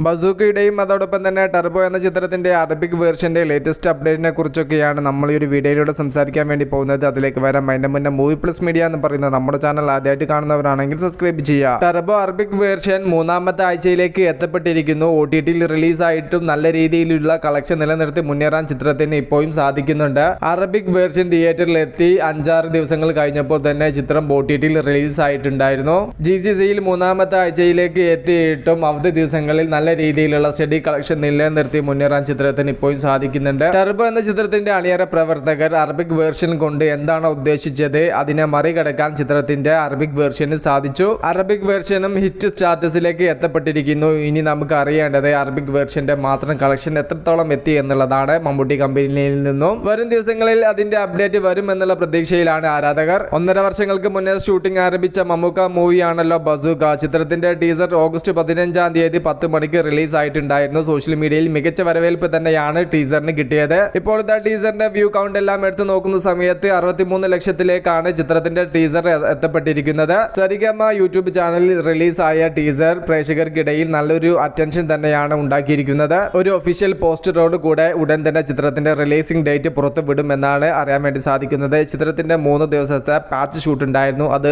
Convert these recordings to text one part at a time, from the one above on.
ബസൂക്കയുടെയും അതോടൊപ്പം തന്നെ ടർബോ എന്ന ചിത്രത്തിന്റെ അറബിക് വേർഷന്റെ ലേറ്റസ്റ്റ് അപ്ഡേറ്റിനെ കുറിച്ചൊക്കെയാണ് നമ്മൾ ഈ ഒരു വീഡിയോയിലൂടെ സംസാരിക്കാൻ വേണ്ടി പോകുന്നത്. അതിലേക്ക് വരാം. അതിന്റെ മുന്നേ മൂവി പ്ലസ് മീഡിയ എന്ന് പറയുന്ന നമ്മുടെ ചാനൽ ആദ്യമായിട്ട് കാണുന്നവരാണെങ്കിൽ സബ്സ്ക്രൈബ് ചെയ്യുക. ടർബോ അറബിക് വേർഷൻ മൂന്നാമത്തെ ആഴ്ചയിലേക്ക് എത്തപ്പെട്ടിരിക്കുന്നു. OTTയിൽ റിലീസായിട്ടും നല്ല രീതിയിലുള്ള കളക്ഷൻ നിലനിർത്തി മുന്നേറാൻ ചിത്രത്തിന് ഇപ്പോഴും സാധിക്കുന്നുണ്ട്. അറബിക് വേർഷൻ തിയേറ്ററിൽ എത്തി 5-6 ദിവസങ്ങൾ കഴിഞ്ഞപ്പോൾ തന്നെ ചിത്രം OTTയിൽ റിലീസ് ആയിട്ടുണ്ടായിരുന്നു. GCCയിൽ മൂന്നാമത്തെ ആഴ്ചയിലേക്ക് എത്തിയിട്ടും അവധി ദിവസങ്ങളിൽ നല്ല രീതിയിലുള്ള സ്റ്റഡി കളക്ഷൻ നിലനിർത്തി മുന്നേറാൻ ചിത്രത്തിന് ഇപ്പോഴും സാധിക്കുന്നുണ്ട്. ടർബോ എന്ന ചിത്രത്തിന്റെ അണിയറ പ്രവർത്തകർ അറബിക് വേർഷൻ കൊണ്ട് എന്താണ് ഉദ്ദേശിച്ചത്, അതിനെ മറികടക്കാൻ ചിത്രത്തിന്റെ അറബിക് വേർഷന് സാധിച്ചു. അറബിക് വേർഷനും ഹിറ്റ് സ്റ്റാറ്റസിലേക്ക് എത്തപ്പെട്ടിരിക്കുന്നു. ഇനി നമുക്ക് അറിയേണ്ടത് അറബിക് വേർഷന്റെ മാത്രം കളക്ഷൻ എത്രത്തോളം എത്തി എന്നുള്ളതാണ്. മമ്മൂട്ടി കമ്പനിയിൽ നിന്നും വരും ദിവസങ്ങളിൽ അതിന്റെ അപ്ഡേറ്റ് വരും എന്നുള്ള പ്രതീക്ഷയിലാണ് ആരാധകർ. 1.5 വർഷങ്ങൾക്ക് മുന്നേ ഷൂട്ടിംഗ് ആരംഭിച്ച മമ്മൂക്ക മൂവിയാണല്ലോ ബസൂക്ക. ചിത്രത്തിന്റെ ടീസർ ഓഗസ്റ്റ് 15 10 മണിക്ക് റിലീസ് ആയിട്ടുണ്ടായിരുന്നു. സോഷ്യൽ മീഡിയയിൽ മികച്ച വരവേൽപ്പ് തന്നെയാണ് ടീസറിന് കിട്ടിയത്. ഇപ്പോഴത്തെ ടീസറിന്റെ വ്യൂ കൗണ്ട് എല്ലാം എടുത്തു നോക്കുന്ന സമയത്ത് 63 ലക്ഷത്തിലേക്കാണ് ചിത്രത്തിന്റെ ടീസർ എത്തപ്പെട്ടിരിക്കുന്നത്. സരിഗമ യൂട്യൂബ് ചാനലിൽ റിലീസായ ടീസർ പ്രേക്ഷകർക്കിടയിൽ നല്ലൊരു അറ്റൻഷൻ തന്നെയാണ് ഉണ്ടാക്കിയിരിക്കുന്നത്. ഒരു ഒഫീഷ്യൽ പോസ്റ്ററോട് കൂടെ ഉടൻ തന്നെ ചിത്രത്തിന്റെ റിലീസിംഗ് ഡേറ്റ് പുറത്തു വിടുമെന്നാണ് അറിയാൻ വേണ്ടി സാധിക്കുന്നത്. ചിത്രത്തിന്റെ 3 ദിവസത്തെ പാച്ച് ഷൂട്ട് ഉണ്ടായിരുന്നു. അത്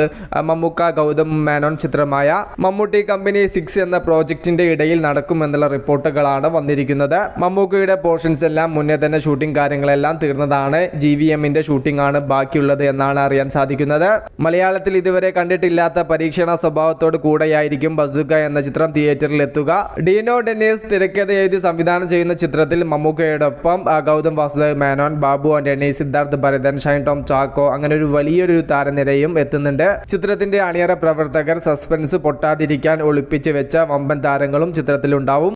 മമ്മൂക്ക ഗൗതം മേനോൻ ചിത്രമായ മമ്മൂട്ടി കമ്പനി 6 എന്ന പ്രോജക്റ്റിന്റെ ഇടയിൽ നടക്കുമെന്നുള്ള റിപ്പോർട്ടുകളാണ് വന്നിരിക്കുന്നത്. മമ്മൂക്കയുടെ പോർഷൻസ് എല്ലാം മുന്നേ തന്നെ ഷൂട്ടിംഗ് കാര്യങ്ങളെല്ലാം തീർന്നതാണ്. GVMന്റെ ഷൂട്ടിംഗ് ആണ് ബാക്കിയുള്ളത് എന്നാണ് അറിയാൻ സാധിക്കുന്നത്. മലയാളത്തിൽ ഇതുവരെ കണ്ടിട്ടില്ലാത്ത പരീക്ഷണ സ്വഭാവത്തോട് കൂടെയായിരിക്കും ബസൂക്ക എന്ന ചിത്രം തിയേറ്ററിൽ എത്തുക. ഡീനോ ഡെന്നീസ് തിരക്കഥ എഴുതി സംവിധാനം ചെയ്യുന്ന ചിത്രത്തിൽ മമ്മൂക്കയോടൊപ്പം ഗൗതം വാസുദേവ് മേനോൻ, ബാബു ആന്റണി, സിദ്ധാർത്ഥ് ഭരതൻ, ഷൈൻ ടോം ചാക്കോ അങ്ങനെ ഒരു വലിയൊരു താരനിരയും എത്തുന്നുണ്ട്. ചിത്രത്തിന്റെ അണിയറ പ്രവർത്തകർ സസ്പെൻസ് പൊട്ടാതിരിക്കാൻ ഒളിപ്പിച്ച് വെച്ച വമ്പൻ താരങ്ങളും ചിത്രത്തിലുണ്ടാവും.